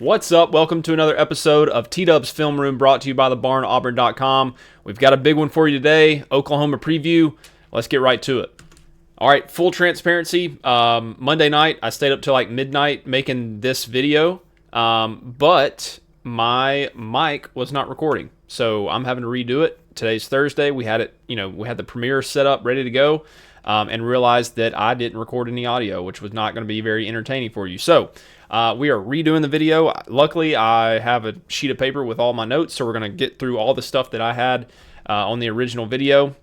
What's up? Welcome to another episode of T-Dub's Film Room, brought to you by thebarnauburn.com. We've got a big one for you today, Oklahoma preview. Let's get right to it. All right, full transparency. Monday night, I stayed up till like midnight making this video, but my mic was not recording, so I'm having to redo it. Today's Thursday. We had it, we had the premiere set up, ready to go, and realized that I didn't record any audio, which was not going to be very entertaining for you. So we are redoing the video. Luckily, I have a sheet of paper with all my notes, so we're going to get through all the stuff that I had on the original video.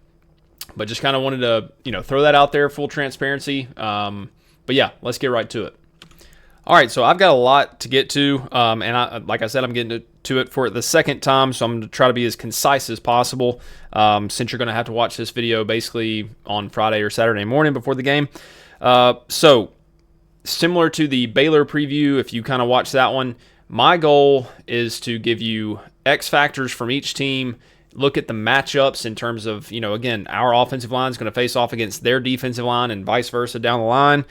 But just kind of wanted to, throw that out there, full transparency. But yeah, let's get right to it. All right, so I've got a lot to get to, and like I said, I'm getting to it for the second time, so I'm going to try to be as concise as possible, since you're going to have to watch this video basically on Friday or Saturday morning before the game. So similar to the Baylor preview, if you kind of watch that one, my goal is to give you X factors from each team, look at the matchups in terms of, again, our offensive line is going to face off against their defensive line and vice versa down the line.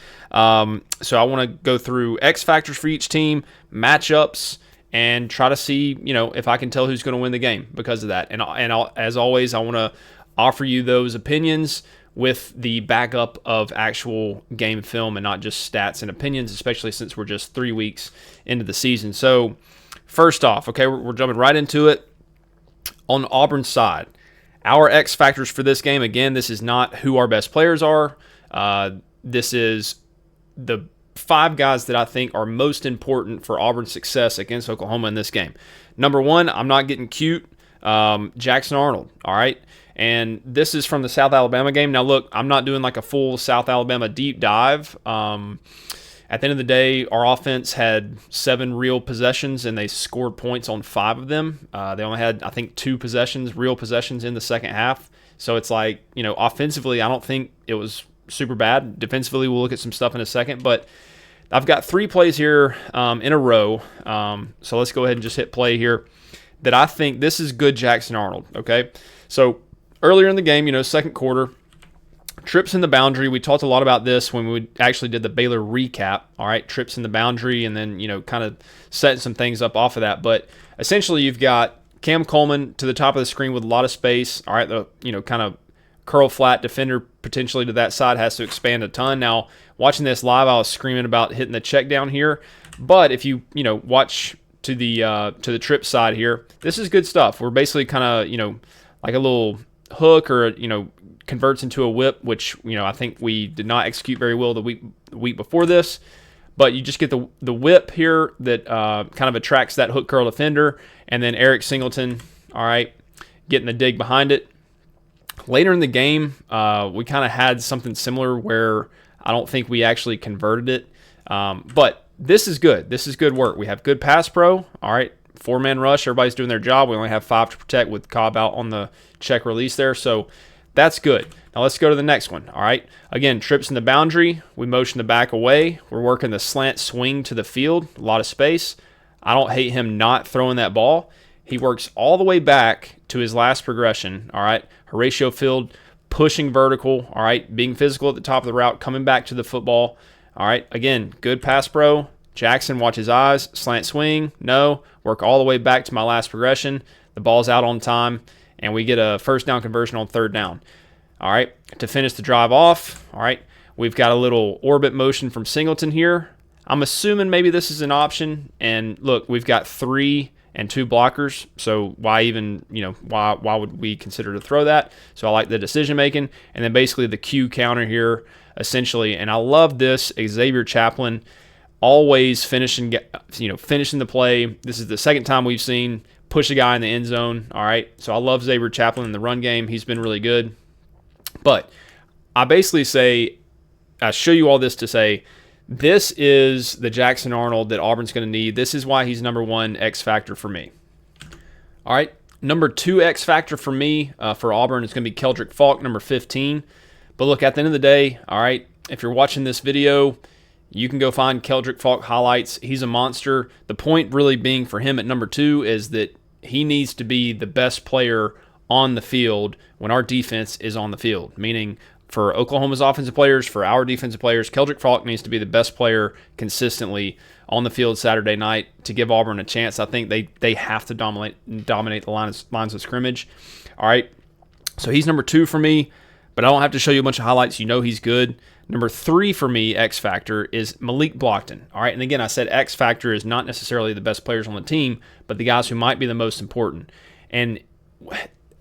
So I want to go through X factors for each team, matchups, and try to see, if I can tell who's going to win the game because of that. And as always, I want to offer you those opinions with the backup of actual game film and not just stats and opinions, especially since we're just 3 weeks into the season. So first off, okay, we're jumping right into it. On Auburn's side, our X factors for this game, again, this is not who our best players are. This is the 5 guys that I think are most important for Auburn's success against Oklahoma in this game. Number 1, I'm not getting cute, Jackson Arnold, all right? And this is from the South Alabama game. Now, look, I'm not doing like a full South Alabama deep dive. At the end of the day, our offense had 7 real possessions, and they scored points on 5 of them. They only had, I think, 2 real possessions in the second half. So it's like, offensively, I don't think it was super bad. Defensively, we'll look at some stuff in a second. But I've got 3 plays here in a row. So let's go ahead and just hit play here that I think this is good Jackson Arnold, okay? So earlier in the game, second quarter, trips in the boundary. We talked a lot about this when we actually did the Baylor recap. All right, trips in the boundary, and then kind of setting some things up off of that. But essentially, you've got Cam Coleman to the top of the screen with a lot of space. All right, the kind of curl flat defender potentially to that side has to expand a ton. Now, watching this live, I was screaming about hitting the check down here. But if you watch to the trip side here, this is good stuff. We're basically kind of like a little hook or converts into a whip, which I think we did not execute very well the week before this. But you just get the whip here that kind of attracts that hook curl defender, and then Eric Singleton, all right, getting the dig behind it. Later in the game, we kind of had something similar where I don't think we actually converted it, but this is good. This is good work. We have good pass pro, all right. 4-man rush. Everybody's doing their job. We only have 5 to protect with Cobb out on the check release there. So that's good. Now let's go to the next one. All right. Again, trips in the boundary. We motion the back away. We're working the slant swing to the field. A lot of space. I don't hate him not throwing that ball. He works all the way back to his last progression. All right. Horatio Field pushing vertical. All right. Being physical at the top of the route. Coming back to the football. All right. Again, good pass pro. Jackson, watch his eyes. Slant swing. No. Work all the way back to my last progression. The ball's out on time, and we get a first down conversion on 3rd down. All right. To finish the drive off, all right, we've got a little orbit motion from Singleton here. I'm assuming maybe this is an option. And look, we've got 3 and 2 blockers. So why even, why would we consider to throw that? So I like the decision making. And then basically the Q counter here, essentially. And I love this. Xavier Chaplin always finishing the play. This is the second time we've seen push a guy in the end zone. All right. So I love Xavier Chaplin in the run game. He's been really good. But I basically I show you all this to say, this is the Jackson Arnold that Auburn's going to need. This is why he's number 1 X factor for me. All right. Number 2 X factor for me for Auburn is going to be Keldrick Faulk, number 15. But look, at the end of the day, all right, if you're watching this video, you can go find Keldrick Faulk highlights. He's a monster. The point really being for him at number 2 is that he needs to be the best player on the field when our defense is on the field, meaning for Oklahoma's offensive players, for our defensive players, Keldrick Faulk needs to be the best player consistently on the field Saturday night to give Auburn a chance. I think they have to dominate the lines of scrimmage. All right, so he's number 2 for me, but I don't have to show you a bunch of highlights. You know he's good. Number 3 for me, X Factor, is Malik Blockton. All right, and again, I said X Factor is not necessarily the best players on the team, but the guys who might be the most important. And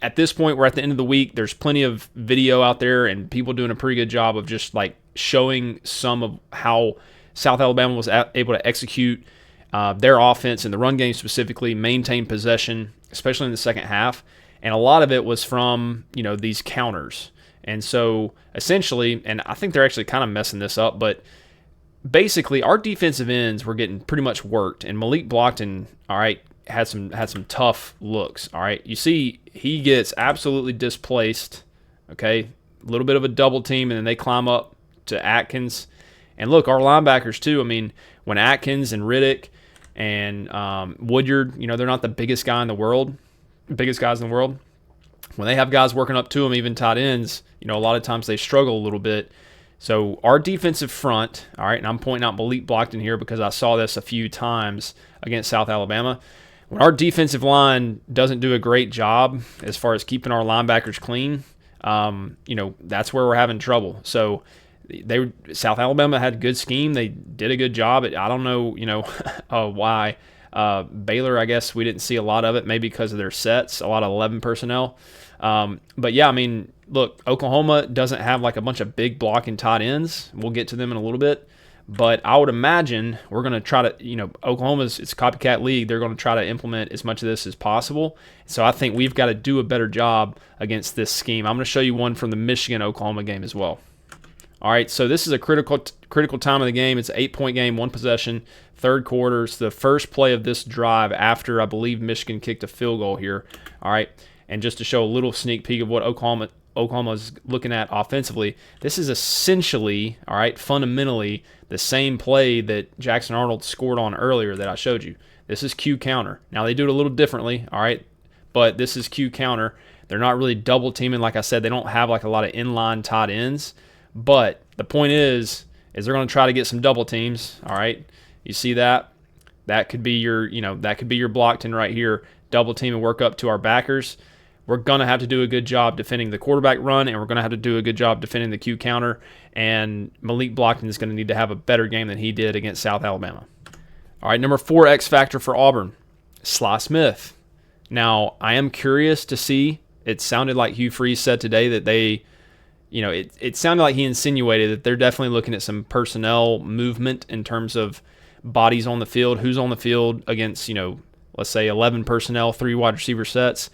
at this point, we're at the end of the week. There's plenty of video out there and people doing a pretty good job of just like showing some of how South Alabama was able to execute their offense in the run game specifically, maintain possession, especially in the second half. And a lot of it was from, these counters. And so essentially, and I think they're actually kind of messing this up, but basically our defensive ends were getting pretty much worked. And Malik Blockton, all right, had some tough looks. All right, you see he gets absolutely displaced. Okay, a little bit of a double team, and then they climb up to Atkins. And look, our linebackers too. I mean, when Atkins and Riddick and Woodyard, they're not the biggest guys in the world. When they have guys working up to them, even tight ends, a lot of times they struggle a little bit. So our defensive front, all right, and I'm pointing out Malik Blockton here because I saw this a few times against South Alabama. When our defensive line doesn't do a great job as far as keeping our linebackers clean, that's where we're having trouble. So South Alabama had a good scheme. They did a good job. I don't know, why. Baylor, I guess we didn't see a lot of it, maybe because of their sets, a lot of 11 personnel. But yeah, I mean, look, Oklahoma doesn't have like a bunch of big blocking tight ends. We'll get to them in a little bit. But I would imagine we're going to try to, Oklahoma's, it's a copycat league. They're going to try to implement as much of this as possible. So I think we've got to do a better job against this scheme. I'm going to show you one from the Michigan-Oklahoma game as well. All right, so this is a critical time of the game. It's an 8-point game, 1 possession, third quarter. It's the first play of this drive after, I believe, Michigan kicked a field goal here. All right, and just to show a little sneak peek of what Oklahoma's looking at offensively, this is essentially, all right, fundamentally the same play that Jackson Arnold scored on earlier that I showed you. This is Q counter. Now they do it a little differently, all right, but this is Q counter. They're not really double teaming. Like I said, they don't have like a lot of inline tight ends. But the point is they're going to try to get some double teams. All right, you see that? That could be your, Blockton right here. Double team and work up to our backers. We're going to have to do a good job defending the quarterback run, and we're going to have to do a good job defending the Q counter. And Malik Blockton is going to need to have a better game than he did against South Alabama. All right, number 4 X factor for Auburn, Sly Smith. Now I am curious to see. It sounded like Hugh Freeze said today that they. It sounded like he insinuated that they're definitely looking at some personnel movement in terms of bodies on the field, who's on the field against, let's say 11 personnel, 3 wide receiver sets.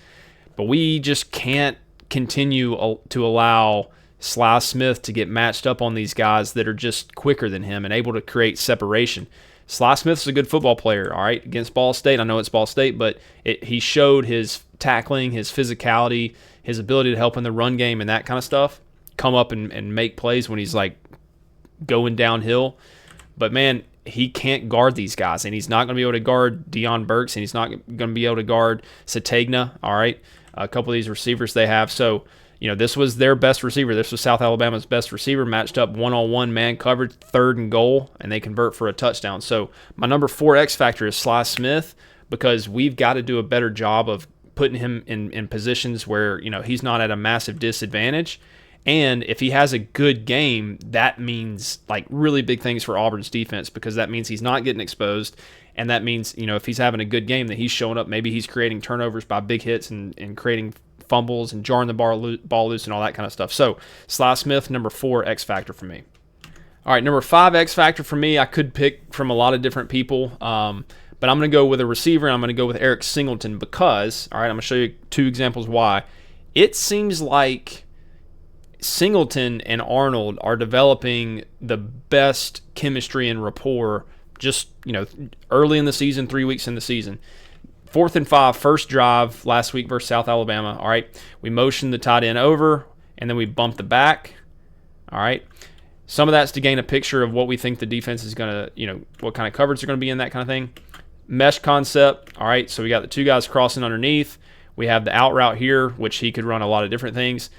But we just can't continue to allow Sly Smith to get matched up on these guys that are just quicker than him and able to create separation. Sly Smith's a good football player, all right, against Ball State. I know it's Ball State, but he showed his tackling, his physicality, his ability to help in the run game and that kind of stuff. Come up and make plays when he's like going downhill. But man, he can't guard these guys, and he's not going to be able to guard Deion Burks, and he's not going to be able to guard Sategna, all right, a couple of these receivers they have. So, this was their best receiver. This was South Alabama's best receiver matched up one-on-one man coverage, 3rd and goal, and they convert for a touchdown. So my number 4 X factor is Sly Smith, because we've got to do a better job of putting him in positions where, he's not at a massive disadvantage. And if he has a good game, that means like really big things for Auburn's defense, because that means he's not getting exposed. And that means, if he's having a good game, that he's showing up. Maybe he's creating turnovers by big hits and creating fumbles and jarring the ball loose and all that kind of stuff. So Sly Smith, number 4 X factor for me. All right, number 5 X factor for me, I could pick from a lot of different people. But I'm going to go with a receiver, and I'm going to go with Eric Singleton because, all right, I'm going to show you 2 examples why. It seems like Singleton and Arnold are developing the best chemistry and rapport just, early in the season, 3 weeks in the season. 4th and 5, first drive last week versus South Alabama. All right, we motioned the tight end over, and then we bumped the back. All right, some of that's to gain a picture of what we think the defense is going to, what kind of coverage they're going to be in, that kind of thing. Mesh concept. All right, so we got the 2 guys crossing underneath. We have the out route here, which he could run a lot of different things.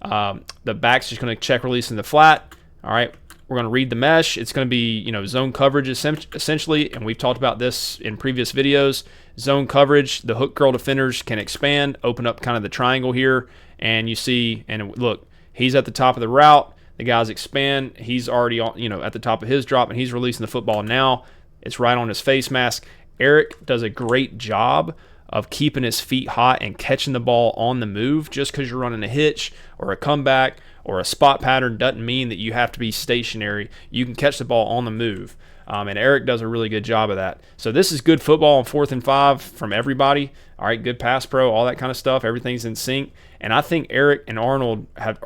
The back's just going to check release in the flat. All right, We're going to read the mesh. It's going to be, zone coverage essentially, and we've talked about this in previous videos. Zone coverage, the hook curl defenders can expand, open up kind of the triangle here, and you see, and look, he's at the top of the route. The guys expand. He's already at the top of his drop, and he's releasing the football now. It's right on his face mask. Eric does a great job of keeping his feet hot and catching the ball on the move. Just because you're running a hitch or a comeback or a spot pattern doesn't mean that you have to be stationary. You can catch the ball on the move. And Eric does a really good job of that. So this is good football on 4th and 5 from everybody. All right, good pass pro, all that kind of stuff. Everything's in sync. And I think Eric and Arnold have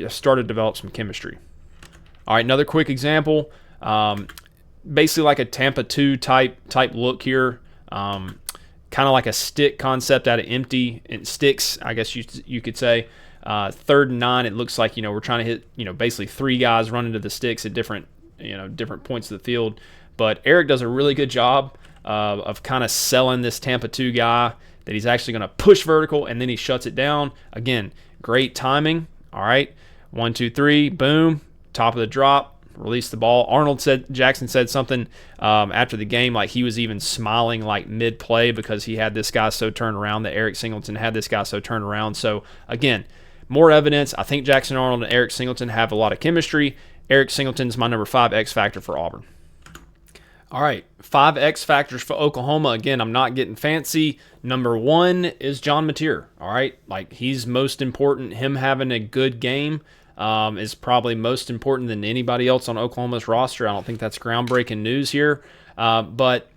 started to develop some chemistry. All right, another quick example. Basically like a Tampa 2 type look here. Kind of like a stick concept out of empty and sticks, I guess you could say. 3rd and 9, it looks like, we're trying to hit, basically 3 guys running to the sticks at different points of the field. But Eric does a really good job of kind of selling this Tampa 2 guy that he's actually going to push vertical, and then he shuts it down. Again, great timing. All right, 1, 2, 3, boom, top of the drop, release the ball. Jackson said something after the game, like he was even smiling like mid-play because he had this guy so turned around, that Eric Singleton had this guy so turned around. So again, more evidence. I think Jackson Arnold and Eric Singleton have a lot of chemistry. Eric Singleton's my number 5 X factor for Auburn. All right, 5 X factors for Oklahoma. Again, I'm not getting fancy. Number 1 is John Mateer. All right, like he's most important. Him having a good game is probably most important than anybody else on Oklahoma's roster. I don't think that's groundbreaking news here. But,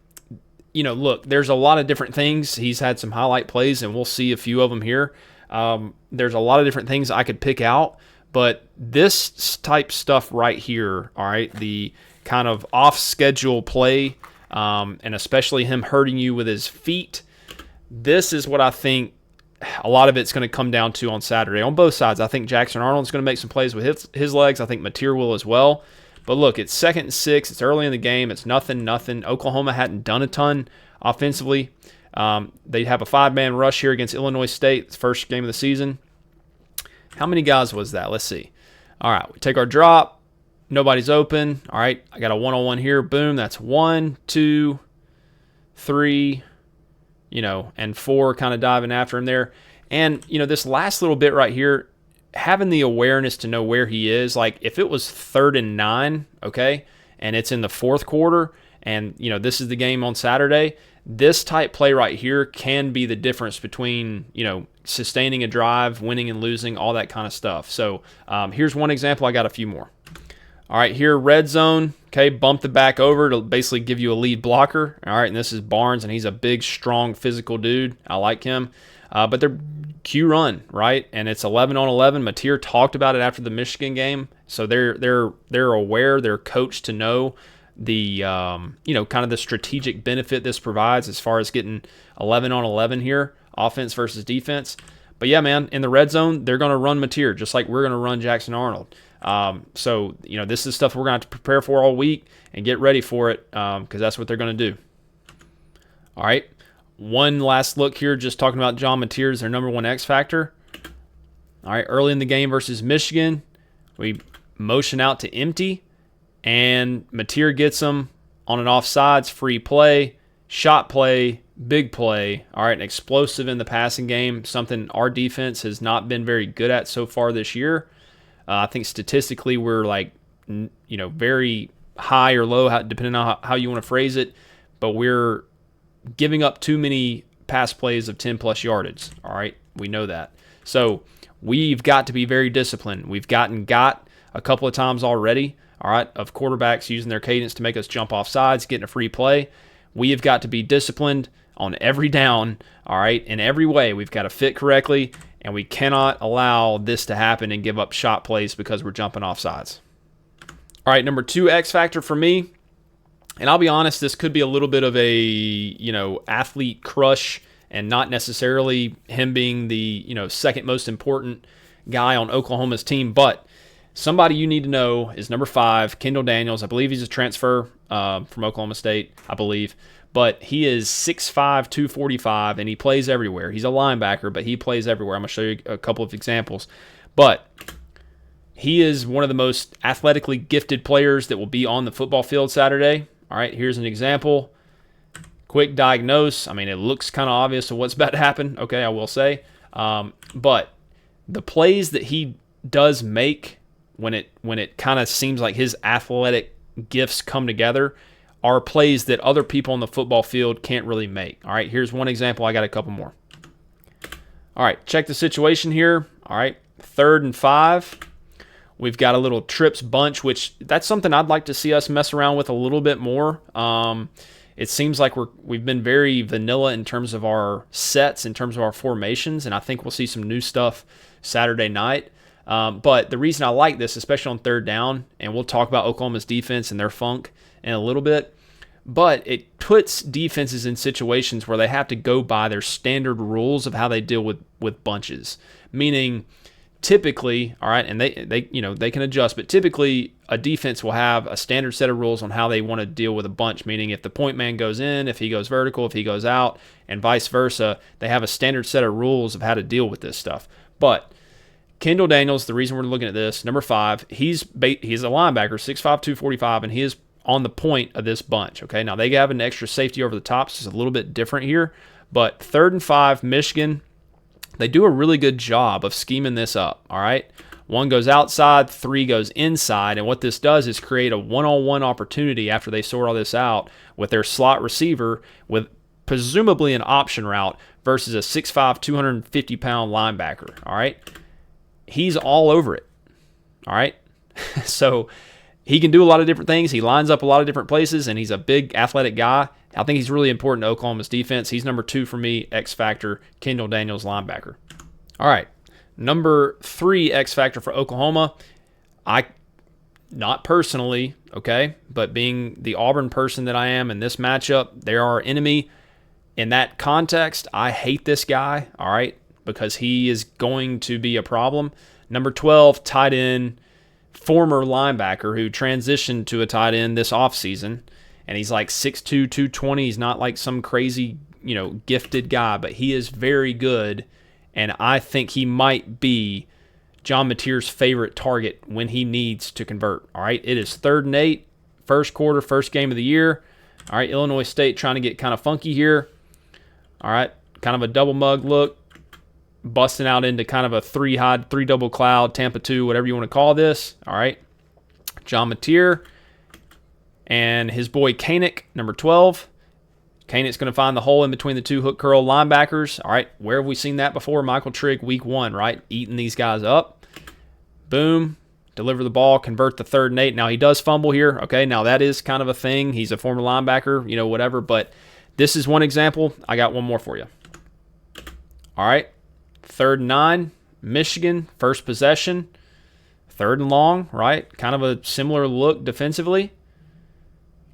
look, there's a lot of different things. He's had some highlight plays, and we'll see a few of them here. There's a lot of different things I could pick out. But this type stuff right here, all right, the kind of off-schedule play, and especially him hurting you with his feet, this is what I think a lot of it's going to come down to on Saturday on both sides. I think Jackson Arnold's going to make some plays with his legs. I think Mateer will as well. But look, it's 2nd and 6. It's early in the game. It's nothing. Oklahoma hadn't done a ton offensively. They have a 5-man rush here against Illinois State. It's the first game of the season. How many guys was that? Let's see. All right, we take our drop. Nobody's open. All right, I got a one-on-one here. Boom, that's 1, 2, 3, and 4 kind of diving after him there. And, this last little bit right here, having the awareness to know where he is, like if it was 3rd and 9, okay, and it's in the 4th quarter, and, this is the game on Saturday, this type play right here can be the difference between, sustaining a drive, winning and losing, all that kind of stuff. So here's one example. I got a few more. All right, here, red zone. Okay, bump the back over to basically give you a lead blocker. All right, and this is Barnes, and he's a big, strong, physical dude. I like him. But they're Q run, right? And it's 11 on 11. Mateer talked about it after the Michigan game, so they're aware, they're coached to know the kind of the strategic benefit this provides as far as getting 11 on 11 here, offense versus defense. But yeah, man, in the red zone, they're going to run Mateer just like we're going to run Jackson Arnold. So this is stuff we're going to have to prepare for all week and get ready for it because that's what they're going to do. All right, one last look here, just talking about John Mateer as their number 1 X factor. All right, early in the game versus Michigan, we motion out to empty, and Mateer gets them on an offsides, free play, shot play, big play. All right, an explosive in the passing game, something our defense has not been very good at so far this year. I think statistically we're like, very high or low, depending on how you want to phrase it, but we're giving up too many pass plays of 10-plus yardage. All right, we know that. So we've got to be very disciplined. We've got a couple of times already, all right, of quarterbacks using their cadence to make us jump off sides, getting a free play. We have got to be disciplined on every down, all right, in every way. We've got to fit correctly, and we cannot allow this to happen and give up shot plays because we're jumping off sides. All right, number 2 X factor for me, and I'll be honest, this could be a little bit of a, athlete crush and not necessarily him being the, second most important guy on Oklahoma's team, but somebody you need to know is number 5, Kendall Daniels. I believe he's a transfer from Oklahoma State, I believe. But he is 6'5", 245, and he plays everywhere. He's a linebacker, but he plays everywhere. I'm going to show you a couple of examples. But He is one of the most athletically gifted players that will be on the football field Saturday. All right, here's an example. Quick diagnose. I mean, it looks kind of obvious of what's about to happen. Okay, I will say. But the plays that he does make when it kind of seems like his athletic gifts come together are plays that other people on the football field can't really make. All right, here's one example. I got a couple more. All right, check the situation here. All right, 3rd and 5. We've got a little trips bunch, which that's something I'd like to see us mess around with a little bit more. It seems like we've been very vanilla in terms of our sets, in terms of our formations, and I think we'll see some new stuff Saturday night. But the reason I like this, especially on 3rd down, and we'll talk about Oklahoma's defense and their funk in a little bit, but it puts defenses in situations where they have to go by their standard rules of how they deal with bunches. Meaning, typically, all right, and they can adjust, but typically a defense will have a standard set of rules on how they want to deal with a bunch, meaning if the point man goes in, if he goes vertical, if he goes out, and vice versa, they have a standard set of rules of how to deal with this stuff. But Kendall Daniels, the reason we're looking at this, number 5, he's a linebacker, 6'5", 245, and he is on the point of this bunch. Okay, now they have an extra safety over the top, so it's a little bit different here. But 3rd and 5, Michigan, they do a really good job of scheming this up. All right, 1 goes outside, 3 goes inside, and what this does is create a one-on-one opportunity after they sort all this out with their slot receiver with presumably an option route versus a 6'5", 250-pound linebacker. All right. He's all over it. All right. So he can do a lot of different things. He lines up a lot of different places, and he's a big athletic guy. I think he's really important to Oklahoma's defense. He's number 2 for me, X Factor, Kendall Daniels, linebacker. All right. Number 3 X Factor for Oklahoma. Not personally, okay, but being the Auburn person that I am in this matchup, they're our enemy. In that context, I hate this guy, all right, because he is going to be a problem. Number 12, tight end, former linebacker who transitioned to a tight end this offseason, and he's like 6'2", 220. He's not like some crazy, gifted guy, but he is very good, and I think he might be John Mateer's favorite target when he needs to convert. All right, it is 3rd and 8, first quarter, first game of the year. All right, Illinois State trying to get kind of funky here. All right, kind of a double mug look, busting out into kind of a 3 double cloud, Tampa 2, whatever you want to call this. All right, John Mateer and his boy Koenig, number 12. Koenig's going to find the hole in between the 2 hook curl linebackers. All right, where have we seen that before? Michael Trigg, week 1, right? Eating these guys up. Boom, deliver the ball, convert the 3rd and 8. Now, he does fumble here. Okay, now that is kind of a thing. He's a former linebacker, whatever. But this is one example. I got one more for you. All right, 3rd and 9, Michigan, first possession. 3rd and long, right? Kind of a similar look defensively.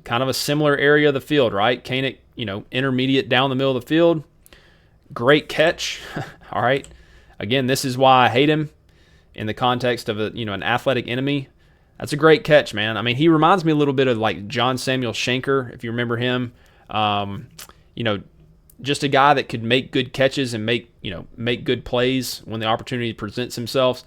Kind of a similar area of the field, right? Koenig, intermediate down the middle of the field. Great catch. All right. Again, this is why I hate him in the context of an athletic enemy. That's a great catch, man. I mean, he reminds me a little bit of like John Samuel Shanker, if you remember him. Just a guy that could make good catches and make good plays when the opportunity presents himself.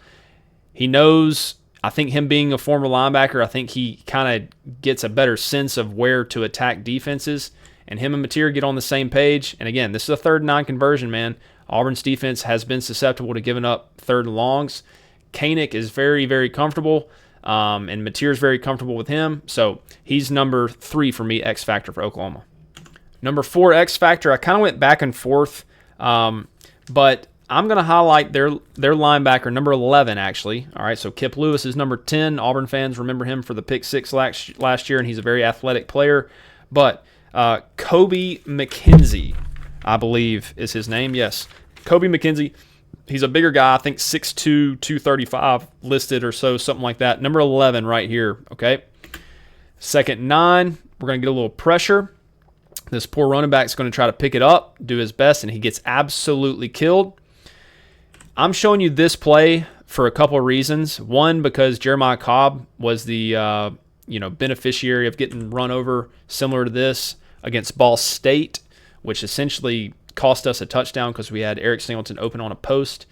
He knows, I think him being a former linebacker, I think he kind of gets a better sense of where to attack defenses. And him and Mateer get on the same page. And again, this is a 3rd and 9 conversion, man. Auburn's defense has been susceptible to giving up 3rd and longs. Koenig is very, very comfortable, and Mateer is very comfortable with him. So he's number 3 for me, X Factor for Oklahoma. Number 4, X Factor, I kind of went back and forth, but I'm going to highlight their linebacker, number 11, actually. All right, so Kip Lewis is number 10. Auburn fans remember him for the pick 6 last year, and he's a very athletic player. But Kobe McKenzie, I believe is his name. Yes, Kobe McKenzie. He's a bigger guy, I think 6'2", 235 listed or so, something like that. Number 11 right here, okay? 2nd and 9, we're going to get a little pressure. This poor running back is going to try to pick it up, do his best, and he gets absolutely killed. I'm showing you this play for a couple of reasons. One, because Jeremiah Cobb was the beneficiary of getting run over similar to this against Ball State, which essentially cost us a touchdown because we had Eric Singleton open on a post.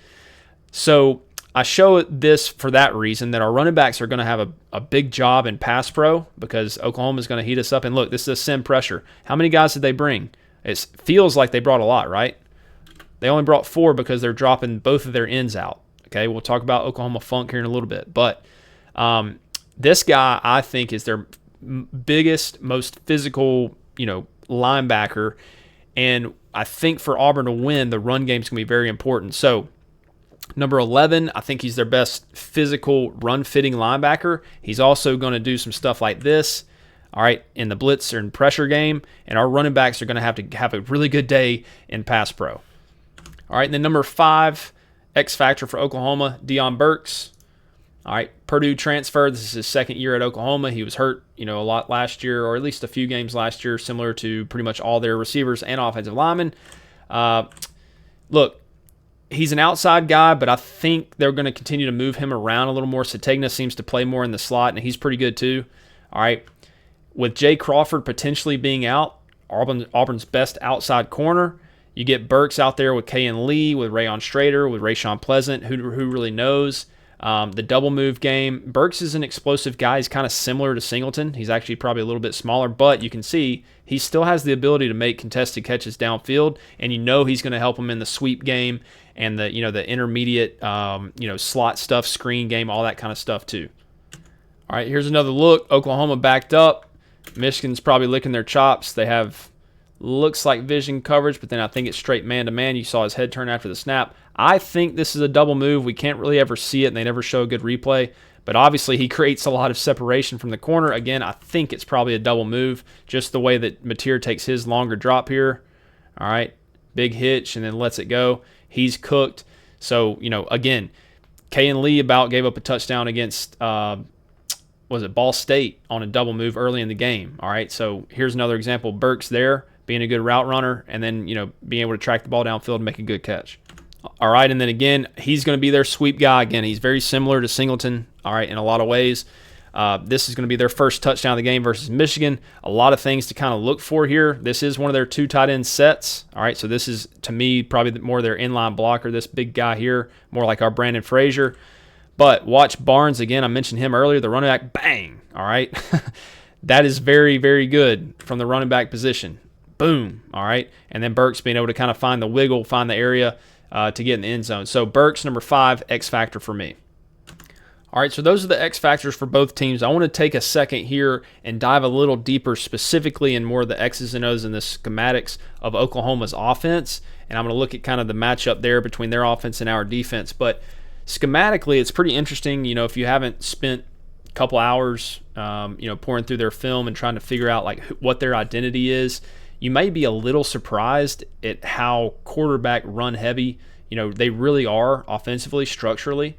So I show this for that reason, that our running backs are going to have a big job in pass pro because Oklahoma is going to heat us up. And look, this is a sim pressure. How many guys did they bring? It feels like they brought a lot, right? They only brought 4 because they're dropping both of their ends out. Okay, we'll talk about Oklahoma Funk here in a little bit. But this guy, I think, is their biggest, most physical, linebacker. And I think for Auburn to win, the run game is going to be very important. So number 11, I think he's their best physical run-fitting linebacker. He's also going to do some stuff like this, all right, in the blitz or in pressure game. And our running backs are going to have a really good day in pass pro. All right, and then number 5, X factor for Oklahoma, Deion Burks. All right, Purdue transfer. This is his second year at Oklahoma. He was hurt, a lot last year, or at least a few games last year, similar to pretty much all their receivers and offensive linemen. Look, he's an outside guy, but I think they're going to continue to move him around a little more. Sategna seems to play more in the slot, and he's pretty good too. All right, with Jay Crawford potentially being out, Auburn's best outside corner. You get Burks out there with Kayan Lee, with Rayon Strader, with Rayshawn Pleasant, who really knows. The double move game. Burks is an explosive guy. He's kind of similar to Singleton. He's actually probably a little bit smaller, but you can see he still has the ability to make contested catches downfield, and he's going to help him in the sweep game and the the intermediate slot stuff, screen game, all that kind of stuff too. All right, here's another look. Oklahoma backed up. Michigan's probably licking their chops. They have looks like vision coverage, but then I think it's straight man-to-man. You saw his head turn after the snap. I think this is a double move. We can't really ever see it, and they never show a good replay. But obviously, he creates a lot of separation from the corner. Again, I think it's probably a double move, just the way that Mateer takes his longer drop here. All right, big hitch, and then lets it go. He's cooked. So, again, Kayan Lee about gave up a touchdown against, Ball State on a double move early in the game. All right, so here's another example. Burks there, being a good route runner, and then, being able to track the ball downfield and make a good catch. All right, and then again, he's going to be their sweep guy. Again, he's very similar to Singleton, all right, in a lot of ways. This is going to be their first touchdown of the game versus Michigan. A lot of things to kind of look for here. This is one of their 2 tight end sets, all right, so this is, to me, probably more their inline blocker, this big guy here, more like our Brandon Frazier. But watch Barnes, again, I mentioned him earlier, the running back, bang, all right. That is very, very good from the running back position. Boom, all right. And then Burks being able to kind of find the wiggle, find the area to get in the end zone. So Burks, number 5, X factor for me. All right, so those are the X factors for both teams. I want to take a second here and dive a little deeper specifically in more of the X's and O's and the schematics of Oklahoma's offense. And I'm going to look at kind of the matchup there between their offense and our defense. But schematically, it's pretty interesting, if you haven't spent a couple hours, pouring through their film and trying to figure out like what their identity is. You may be a little surprised at how quarterback run heavy, they really are offensively, structurally.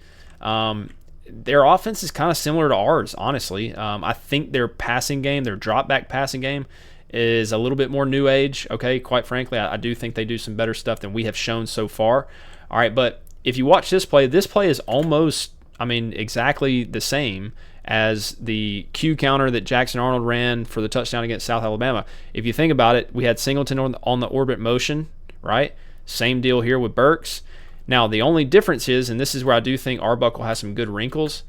Their offense is kind of similar to ours, honestly. I think their passing game, their drop back passing game is a little bit more new age. Okay, quite frankly, I do think they do some better stuff than we have shown so far. All right, but if you watch this play is almost, exactly the same as the Q counter that Jackson Arnold ran for the touchdown against South Alabama. If you think about it, we had Singleton on the orbit motion, right? Same deal here with Burks. Now, the only difference is, and this is where I do think Arbuckle has some good wrinkles,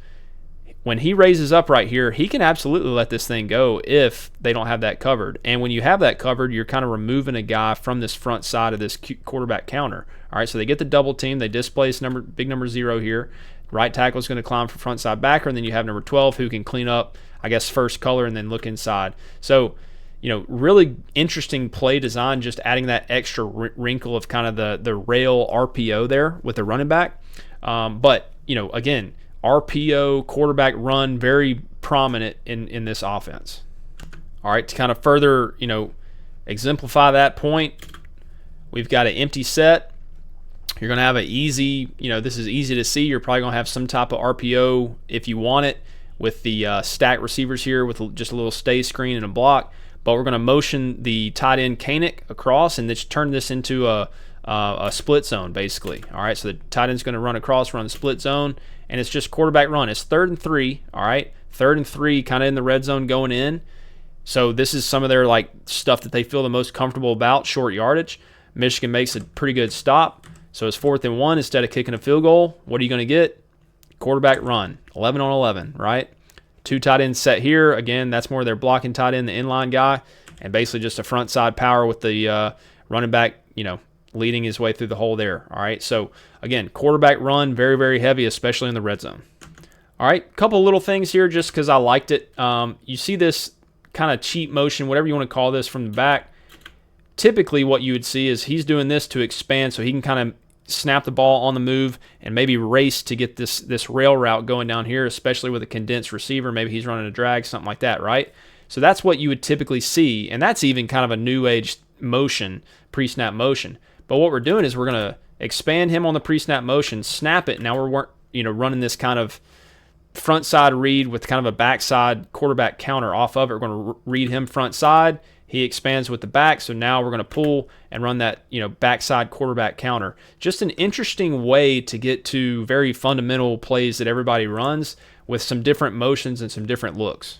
when he raises up right here, he can absolutely let this thing go if they don't have that covered. And when you have that covered, you're kind of removing a guy from this front side of this quarterback counter. All right, so they get the double team. They displace big number 0 here. Right tackle is going to climb for front side backer, and then you have number 12 who can clean up, first color and then look inside. So, really interesting play design, just adding that extra wrinkle of kind of the rail RPO there with the running back. But, again, RPO, quarterback run, very prominent in this offense. All right, to kind of further, exemplify that point, we've got an empty set. You're going to have an easy, this is easy to see. You're probably going to have some type of RPO if you want it with the stack receivers here with just a little stay screen and a block. But we're going to motion the tight end Kanik across and just turn this into a split zone, basically. All right, so the tight end's going to run across, run the split zone, and it's just quarterback run. It's 3rd and 3, all right? 3rd and 3, kind of in the red zone going in. So this is some of their stuff that they feel the most comfortable about, short yardage. Michigan makes a pretty good stop. So it's 4th and 1 instead of kicking a field goal. What are you going to get? quarterback run, 11 on 11, right? 2 tight ends set here. Again, that's more their blocking tight end, the inline guy, and basically just a front side power with the running back, leading his way through the hole there. All right, so again, quarterback run, very, very heavy, especially in the red zone. All right, couple little things here just because I liked it. You see this kind of cheat motion, whatever you want to call this, from the back. Typically what you would see is he's doing this to expand so he can kind of snap the ball on the move and maybe race to get this rail route going down here, especially with a condensed receiver. Maybe he's running a drag, something like that, right? So that's what you would typically see, and that's even kind of a new age motion, pre-snap motion. But what we're doing is we're going to expand him on the pre-snap motion, snap it. Now we're running this kind of front side read with kind of a backside quarterback counter off of it. We're going to read him front side. He expands with the back, so now we're going to pull and run that backside quarterback counter. Just an interesting way to get to very fundamental plays that everybody runs with some different motions and some different looks.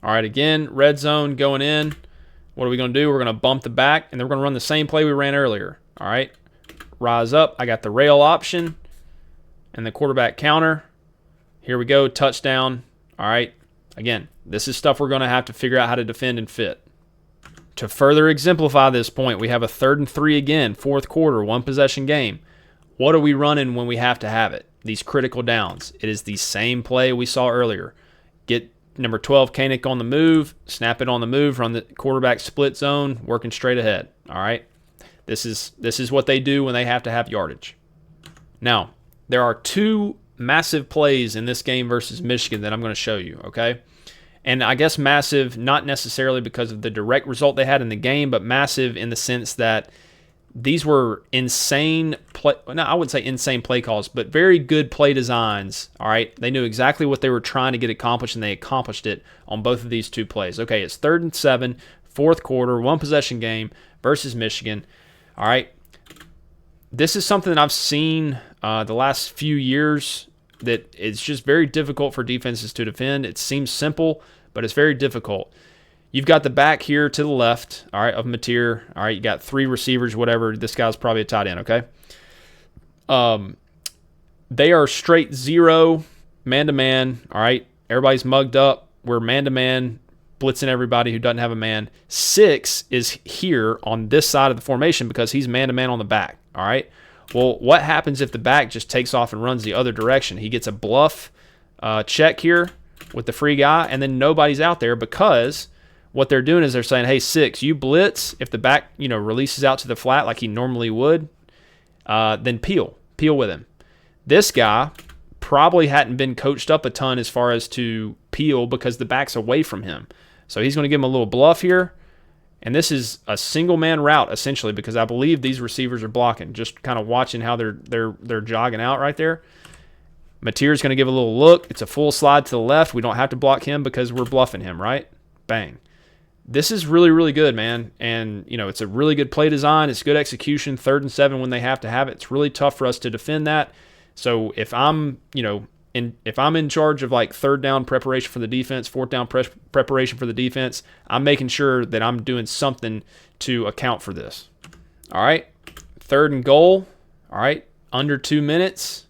All right, again, red zone going in. What are we going to do? We're going to bump the back, and then we're going to run the same play we ran earlier. All right, rise up. I got the rail option and the quarterback counter. Here we go, touchdown. All right, again, this is stuff we're going to have to figure out how to defend and fit. To further exemplify this point, we have a 3rd and 3 again, 4th quarter, 1-possession game. What are we running when we have to have it? These critical downs. It is the same play we saw earlier. Get number 12, Koenig, on the move, snap it on the move, run the quarterback split zone, working straight ahead. All right? This is what they do when they have to have yardage. Now, there are 2 massive plays in this game versus Michigan that I'm going to show you, okay? And I guess massive, not necessarily because of the direct result they had in the game, but massive in the sense that these were insane play. No, I wouldn't say insane play calls, but very good play designs. All right, they knew exactly what they were trying to get accomplished, and they accomplished it on both of these 2 plays. Okay, it's 3rd and 7, 4th quarter, 1-possession game versus Michigan. All right, this is something that I've seen the last few years that it's just very difficult for defenses to defend. It seems simple, but it's very difficult. You've got the back here to the left, all right, of Mateer. All right, you got 3 receivers, whatever. This guy's probably a tight end, okay? They are straight 0, man-to-man, all right? Everybody's mugged up. We're man-to-man, blitzing everybody who doesn't have a man. 6 is here on this side of the formation because he's man-to-man on the back, all right? Well, what happens if the back just takes off and runs the other direction? He gets a bluff check here with the free guy, and then nobody's out there because what they're doing is they're saying, hey, 6, you blitz. If the back releases out to the flat like he normally would, then peel with him. This guy probably hadn't been coached up a ton as far as to peel because the back's away from him. So he's going to give him a little bluff here. And this is a single-man route, essentially, because I believe these receivers are blocking. Just kind of watching how they're jogging out right there. Mateer's going to give a little look. It's a full slide to the left. We don't have to block him because we're bluffing him, right? Bang. This is really, really good, man. And, it's a really good play design. It's good execution, 3rd and 7 when they have to have it. It's really tough for us to defend that. So if I'm, if I'm in charge of like 3rd down preparation for the defense, 4th down preparation for the defense, I'm making sure that I'm doing something to account for this. All right, 3rd and goal. All right, under 2 minutes.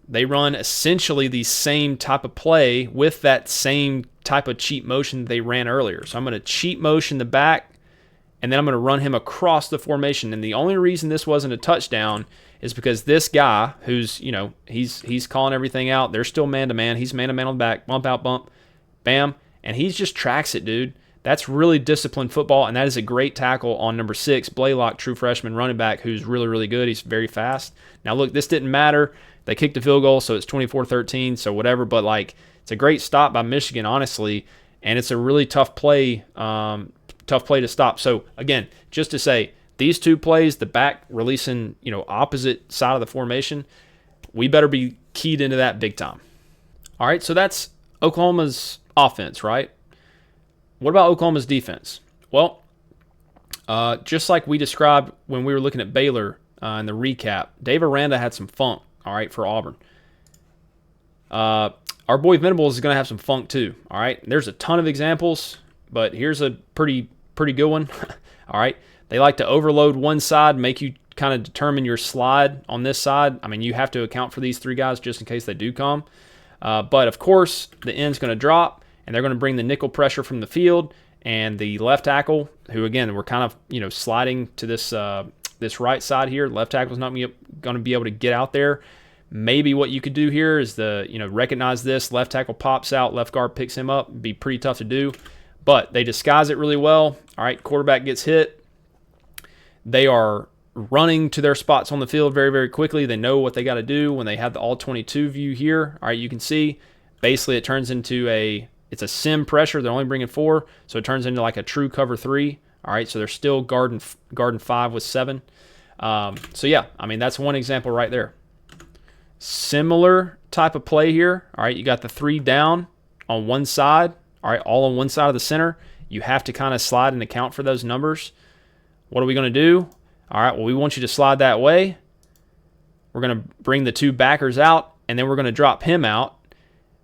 They run essentially the same type of play with that same type of cheat motion they ran earlier. So I'm going to cheat motion the back, and then I'm going to run him across the formation. And the only reason this wasn't a touchdown is because this guy who's, he's calling everything out. They're still man-to-man. He's man-to-man on the back. Bump out, bump, bam. And he just tracks it, dude. That's really disciplined football, and that is a great tackle on number 6, Blaylock, true freshman running back, who's really, really good. He's very fast. Now, look, this didn't matter. They kicked a field goal, so it's 24-13, so whatever. But, it's a great stop by Michigan, honestly, and it's a really tough play to stop. So, again, just to say, these 2 plays, the back releasing, opposite side of the formation, we better be keyed into that big time. All right, so that's Oklahoma's offense, right? What about Oklahoma's defense? Well, just like we described when we were looking at Baylor in the recap, Dave Aranda had some funk, all right, for Auburn. Our boy Venables is going to have some funk too, all right? There's a ton of examples, but here's a pretty good one, all right? They like to overload one side, make you kind of determine your slide on this side, I mean, you have to account for these 3 guys just in case they do come. But, of course, the end's going to drop, and they're going to bring the nickel pressure from the field, and the left tackle, who, again, we're kind of, sliding to this right side here. Left tackle's not going to be able to get out there. Maybe what you could do here is recognize this. Left tackle pops out. Left guard picks him up. It'd be pretty tough to do. But they disguise it really well. All right, quarterback gets hit. They are running to their spots on the field very, very quickly. They know what they got to do when they have the all-22 view here. All right, you can see basically it turns into it's a sim pressure. They're only bringing 4, so it turns into like a true cover 3. All right, so they're still guarding 5 with 7. So, yeah, I mean, that's one example right there. Similar type of play here. All right, you got the 3 down on one side. All right, all on one side of the center. You have to kind of slide and account for those numbers. What are we going to do? All right, well, we want you to slide that way. We're going to bring the 2 backers out, and then we're going to drop him out.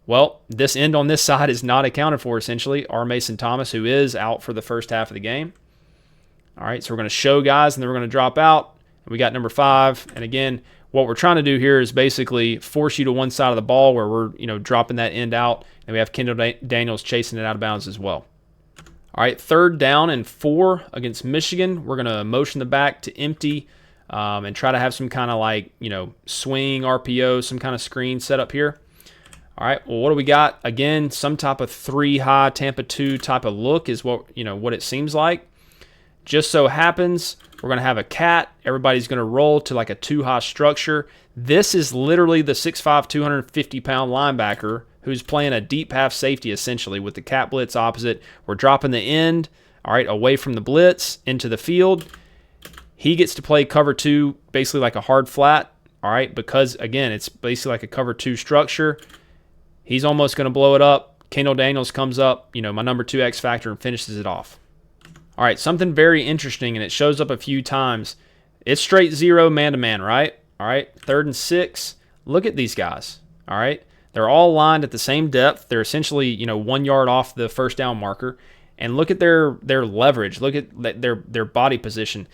Well, this end on this side is not accounted for, essentially. R. Mason Thomas, who is out for the first half of the game. All right, so we're going to show guys, and then we're going to drop out. And we got number 5. And again, what we're trying to do here is basically force you to one side of the ball where we're dropping that end out, and we have Kendall Daniels chasing it out of bounds as well. All right, 3rd down and 4 against Michigan. We're going to motion the back to empty and try to have some kind of swing, RPO, some kind of screen set up here. All right, well, what do we got? Again, some type of 3 high Tampa 2 type of look is what it seems like. Just so happens we're going to have a cat. Everybody's going to roll to like a 2 high structure. This is literally the 6'5", 250-pound linebacker who's playing a deep half safety essentially with the cat blitz opposite. We're dropping the end, all right, away from the blitz into the field. He gets to play cover 2, basically like a hard flat, all right, because, again, it's basically like a cover 2 structure. He's almost going to blow it up. Kendall Daniels comes up, my number 2 X factor, and finishes it off. All right, something very interesting, and it shows up a few times. It's straight 0 man-to-man, right? All right, 3rd and 6. Look at these guys, all right? They're all lined at the same depth. They're essentially, 1 yard off the first down marker. And look at their leverage. Look at their body position.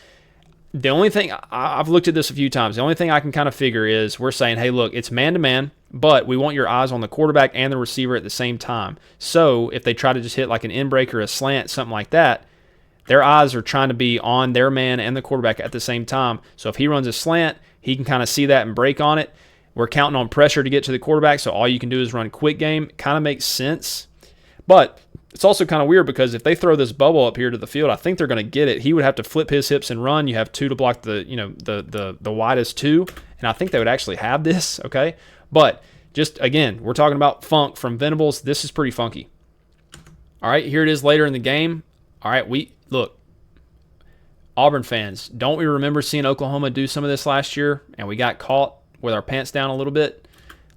The only thing, I've looked at this a few times. The only thing I can kind of figure is we're saying, hey, look, it's man-to-man, but we want your eyes on the quarterback and the receiver at the same time. So if they try to just hit like an in break or a slant, something like that, their eyes are trying to be on their man and the quarterback at the same time. So if he runs a slant, he can kind of see that and break on it. We're counting on pressure to get to the quarterback, so all you can do is run quick game. Kind of makes sense. But it's also kind of weird because if they throw this bubble up here to the field, I think they're going to get it. He would have to flip his hips and run. You have 2 to block the widest 2, and I think they would actually have this, okay? But just, again, we're talking about funk from Venables. This is pretty funky. All right, here it is later in the game. All right, look, Auburn fans, don't we remember seeing Oklahoma do some of this last year, and we got caught with our pants down a little bit?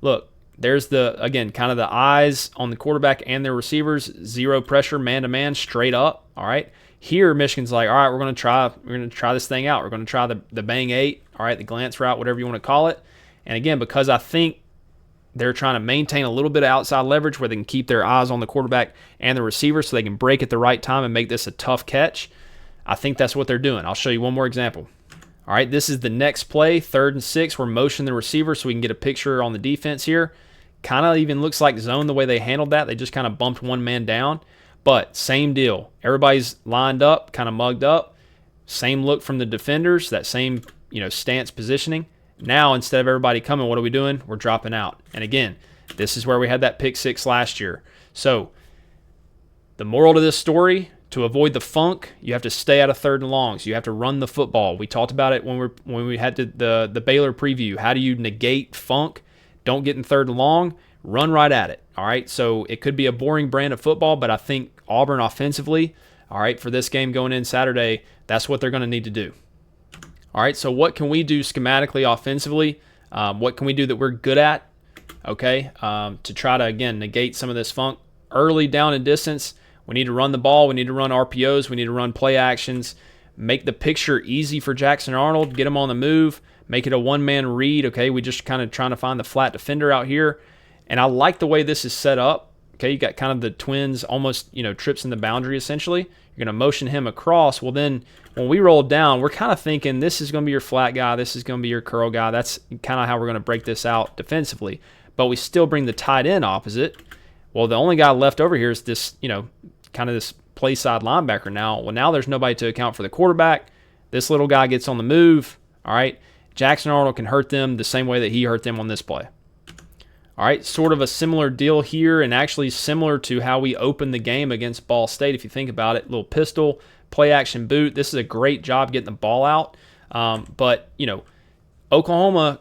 Look, there's again, kind of the eyes on the quarterback and their receivers, 0 pressure, man-to-man, straight up, all right? Here, Michigan's like, all right, we're going to try this thing out. We're going to try the bang 8, all right, the glance route, whatever you want to call it. And again, because I think they're trying to maintain a little bit of outside leverage where they can keep their eyes on the quarterback and the receiver so they can break at the right time and make this a tough catch, I think that's what they're doing. I'll show you one more example. All right, this is the next play, 3rd and 6. We're motioning the receiver so we can get a picture on the defense here. Kind of even looks like zone the way they handled that. They just kind of bumped one man down. But same deal. Everybody's lined up, kind of mugged up. Same look from the defenders, that same stance positioning. Now, instead of everybody coming, what are we doing? We're dropping out. And again, this is where we had that pick 6 last year. So the moral to this story, to avoid the funk, you have to stay out of 3rd and longs. You have to run the football. We talked about it when we had the Baylor preview. How do you negate funk? Don't get in 3rd and long. Run right at it. All right. So it could be a boring brand of football, but I think Auburn offensively, all right, for this game going in Saturday, that's what they're going to need to do. All right. So what can we do schematically offensively? What can we do that we're good at? Okay. To try to, again, negate some of this funk early down and distance. We need to run the ball. We need to run RPOs. We need to run play actions. Make the picture easy for Jackson Arnold. Get him on the move. Make it a one-man read. Okay, we just kind of trying to find the flat defender out here. And I like the way this is set up Okay, you got kind of the twins almost, trips in the boundary essentially. You're going to motion him across. Well, then when we roll down, we're kind of thinking this is going to be your flat guy. This is going to be your curl guy. That's kind of how we're going to break this out defensively. But we still bring the tight end opposite. Well, the only guy left over here is this, kind of this play side linebacker now. Well, now there's nobody to account for the quarterback. This little guy gets on the move. All right. Jackson Arnold can hurt them the same way that he hurt them on this play. All right, sort of a similar deal here, and actually similar to how we opened the game against Ball State, if you think about it. Little pistol, play action boot. This is a great job getting the ball out. But, Oklahoma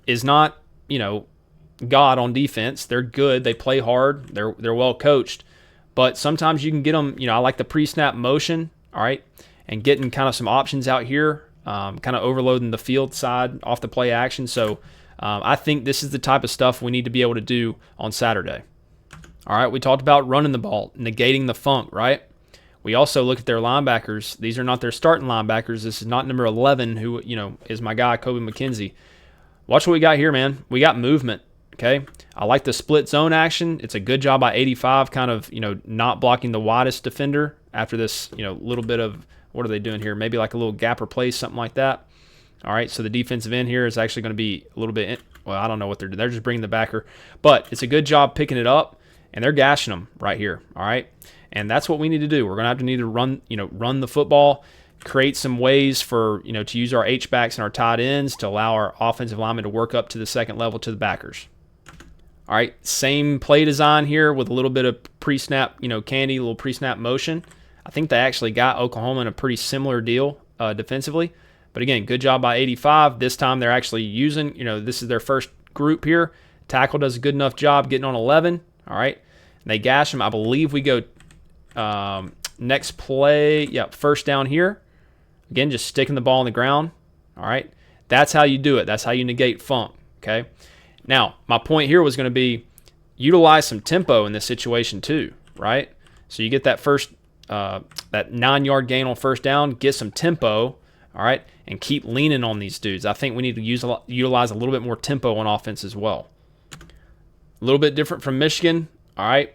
is not, God on defense. They're good. They play hard. They're well coached. But sometimes you can get them, I like the pre-snap motion, all right, and getting kind of some options out here, kind of overloading the field side off the play action. So, I think this is the type of stuff we need to be able to do on Saturday. All right, we talked about running the ball, negating the funk, right? We also look at their linebackers. These are not their starting linebackers. This is not number 11, who, is my guy, Kobe McKenzie. Watch what we got here, man. We got movement, okay? I like the split zone action. It's a good job by 85, kind of, not blocking the widest defender after this, little bit of, what are they doing here? Maybe like a little gap replace, something like that. All right, so the defensive end here is actually going to be a little bit, I don't know what they're doing. They're just bringing the backer. But it's a good job picking it up, and they're gashing them right here, all right? And that's what we need to do. We're going to need to run the football, create some ways for, to use our H-backs and our tight ends to allow our offensive linemen to work up to the second level to the backers. All right, same play design here with a little bit of pre-snap, candy, a little pre-snap motion. I think they actually got Oklahoma in a pretty similar deal defensively. But again, good job by 85. This time they're actually using, this is their first group here. Tackle does a good enough job getting on 11. All right. And they gash him. I believe we go next play. Yep, first down here. Again, just sticking the ball on the ground. All right. That's how you do it. That's how you negate funk. Okay. Now, my point here was going to be utilize some tempo in this situation too. Right. So you get that first, that 9-yard gain on first down, get some tempo. All right, and keep leaning on these dudes. I think we need to utilize a little bit more tempo on offense as well. A little bit different from Michigan. All right,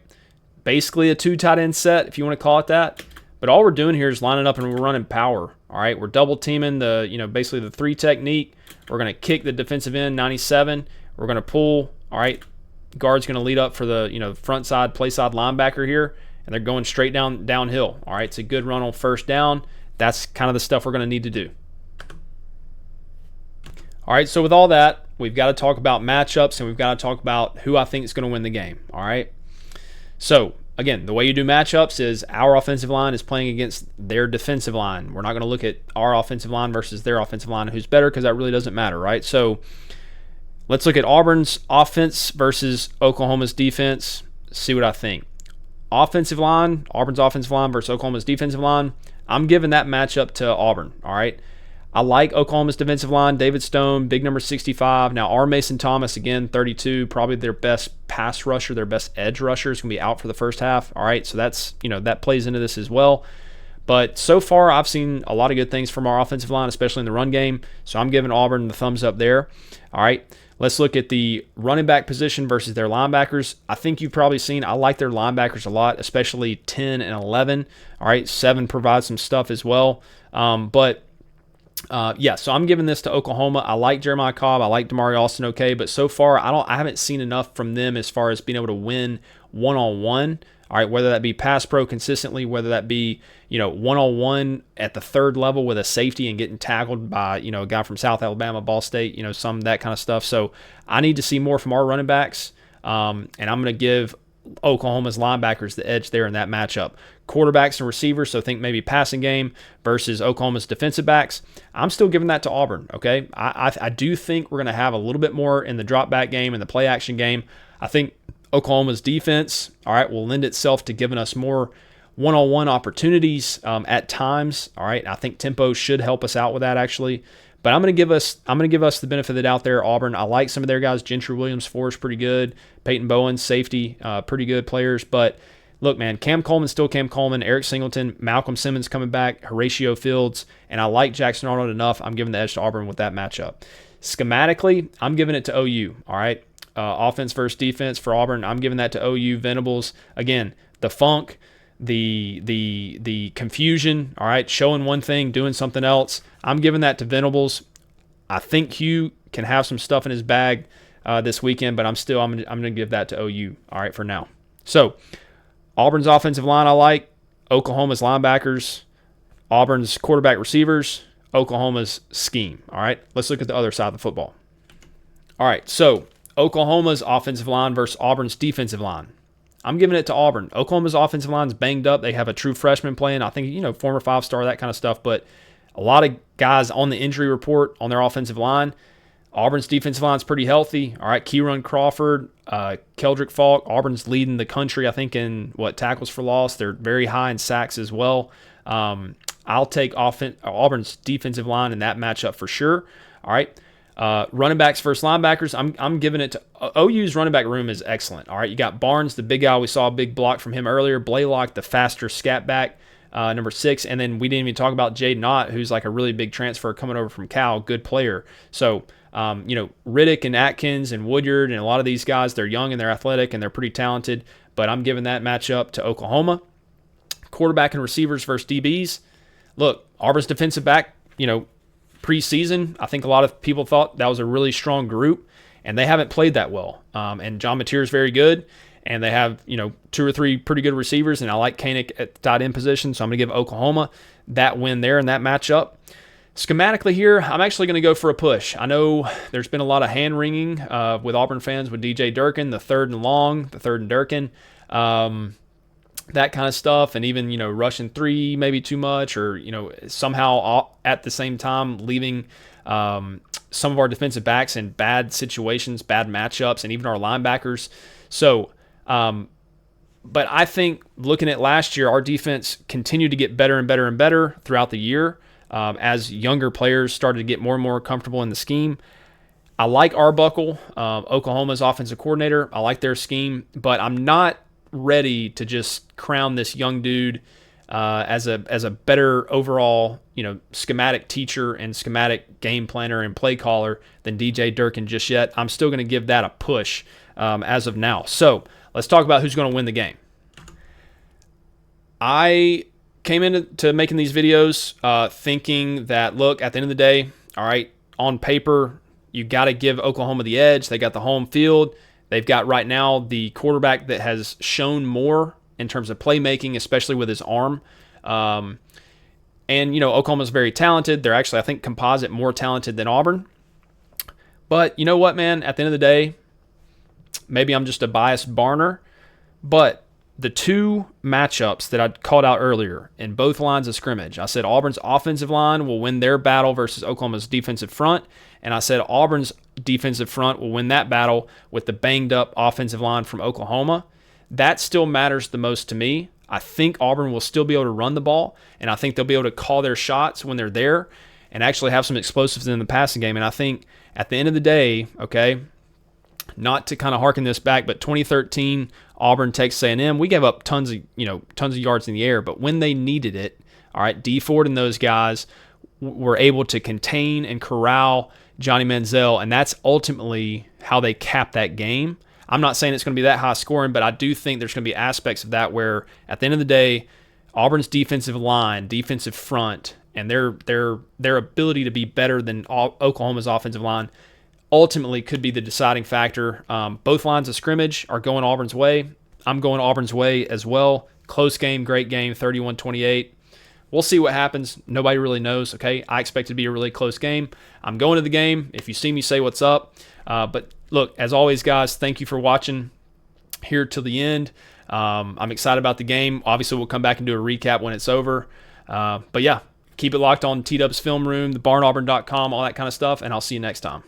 basically a 2 tight end set, if you want to call it that. But all we're doing here is lining up and we're running power. All right, we're double teaming the, basically the 3 technique. We're going to kick the defensive end 97. We're going to pull. All right, guard's going to lead up for the, front side, play side linebacker here, and they're going straight downhill. All right, it's a good run on first down. That's kind of the stuff we're going to need to do. All right, so with all that, we've got to talk about matchups, and we've got to talk about who I think is going to win the game. All right. So, again, the way you do matchups is our offensive line is playing against their defensive line. We're not going to look at our offensive line versus their offensive line, who's better, because that really doesn't matter, right? So, let's look at Auburn's offense versus Oklahoma's defense, see what I think. Offensive line, Auburn's offensive line versus Oklahoma's defensive line. I'm giving that matchup to Auburn, all right? I like Oklahoma's defensive line, David Stone, big number 65. Now, R. Mason Thomas, again, 32, probably their best pass rusher, their best edge rusher is going to be out for the first half, all right? So that's, that plays into this as well. But so far, I've seen a lot of good things from our offensive line, especially in the run game. So I'm giving Auburn the thumbs up there, all right? Let's look at the running back position versus their linebackers. I think you've probably seen I like their linebackers a lot, especially 10 and 11. All right, 7 provides some stuff as well. So I'm giving this to Oklahoma. I like Jeremiah Cobb. I like Damari Alston okay, but so far I haven't seen enough from them as far as being able to win one-on-one. All right, whether that be pass pro consistently, whether that be, one-on-one at the third level with a safety and getting tackled by, a guy from South Alabama, Ball State, some of that kind of stuff. So I need to see more from our running backs, and I'm going to give Oklahoma's linebackers the edge there in that matchup. Quarterbacks and receivers, so think maybe passing game versus Oklahoma's defensive backs. I'm still giving that to Auburn, okay? I do think we're going to have a little bit more in the drop back game and the play action game. I think Oklahoma's defense, all right, will lend itself to giving us more one-on-one opportunities at times. All right, I think tempo should help us out with that actually. But I'm going to give us the benefit of the doubt there. Auburn, I like some of their guys. Gentry Williams, Forrest, pretty good. Peyton Bowen, safety, pretty good players. But look, man, Cam Coleman's still Cam Coleman. Eric Singleton, Malcolm Simmons coming back, Horatio Fields, and I like Jackson Arnold enough. I'm giving the edge to Auburn with that matchup. Schematically, I'm giving it to OU. All right. offense versus defense for Auburn. I'm giving that to OU. Venables, again, the funk, the confusion, all right, showing one thing, doing something else. I'm giving that to Venables. I think Hugh can have some stuff in his bag this weekend, but I'm going to give that to OU, all right, for now. So Auburn's offensive line I like, Oklahoma's linebackers, Auburn's quarterback receivers, Oklahoma's scheme, all right? Let's look at the other side of the football. All right, so Oklahoma's offensive line versus Auburn's defensive line. I'm giving it to Auburn. Oklahoma's offensive line is banged up. They have a true freshman playing. I think, former 5-star, that kind of stuff, but a lot of guys on the injury report on their offensive line. Auburn's defensive line is pretty healthy. All right, Kieran Crawford, Keldrick Falk. Auburn's leading the country, I think, in tackles for loss. They're very high in sacks as well. I'll take Auburn's defensive line in that matchup for sure. All right, running backs versus linebackers. I'm giving it to OU's running back room is excellent. All right, you got Barnes, the big guy. We saw a big block from him earlier. Blaylock, the faster scat back. Number 6, and then we didn't even talk about Jaden Ott, who's like a really big transfer coming over from Cal, good player. So, Riddick and Atkins and Woodyard and a lot of these guys, they're young and they're athletic and they're pretty talented, but I'm giving that matchup to Oklahoma. Quarterback and receivers versus DBs. Look, Auburn's defensive back, preseason, I think a lot of people thought that was a really strong group, and they haven't played that well. And John Mateer is very good. And they have, 2 or 3 pretty good receivers, and I like Koenig at the tight end position, so I'm going to give Oklahoma that win there in that matchup. Schematically here, I'm actually going to go for a push. I know there's been a lot of hand-wringing with Auburn fans with DJ Durkin, the third and long, the third and Durkin, that kind of stuff, and even, rushing 3 maybe too much, or, somehow at the same time leaving some of our defensive backs in bad situations, bad matchups, and even our linebackers. So, but I think looking at last year, our defense continued to get better and better and better throughout the year as younger players started to get more and more comfortable in the scheme. I like Arbuckle, Oklahoma's offensive coordinator. I like their scheme, but I'm not ready to just crown this young dude as a better overall, schematic teacher and schematic game planner and play caller than DJ Durkin just yet. I'm still going to give that a push as of now. So let's talk about who's going to win the game. I came into making these videos thinking that, look, at the end of the day, all right, on paper, you got to give Oklahoma the edge. They got the home field. They've got right now the quarterback that has shown more in terms of playmaking, especially with his arm. And, Oklahoma's very talented. They're actually, I think, composite more talented than Auburn. But you know what, man? At the end of the day, maybe I'm just a biased Barner, but the 2 matchups that I called out earlier in both lines of scrimmage, I said Auburn's offensive line will win their battle versus Oklahoma's defensive front, and I said Auburn's defensive front will win that battle with the banged-up offensive line from Oklahoma. That still matters the most to me. I think Auburn will still be able to run the ball, and I think they'll be able to call their shots when they're there and actually have some explosives in the passing game. And I think at the end of the day, okay, not to kind of harken this back, but 2013 Auburn, Texas A&M, we gave up tons of yards in the air, but when they needed it, all right, D Ford and those guys were able to contain and corral Johnny Manziel, and that's ultimately how they capped that game. I'm not saying it's going to be that high scoring, but I do think there's going to be aspects of that where at the end of the day, Auburn's defensive line, defensive front, and their ability to be better than Oklahoma's offensive line ultimately could be the deciding factor. Both lines of scrimmage are going Auburn's way. I'm going Auburn's way as well. Close game, great game, 31-28. We'll see what happens. Nobody really knows, okay? I expect it to be a really close game. I'm going to the game. If you see me, say what's up. But look, as always, guys, thank you for watching here till the end. I'm excited about the game. Obviously, we'll come back and do a recap when it's over. But yeah, keep it locked on T-Dub's Film Room, thebarnauburn.com, all that kind of stuff, and I'll see you next time.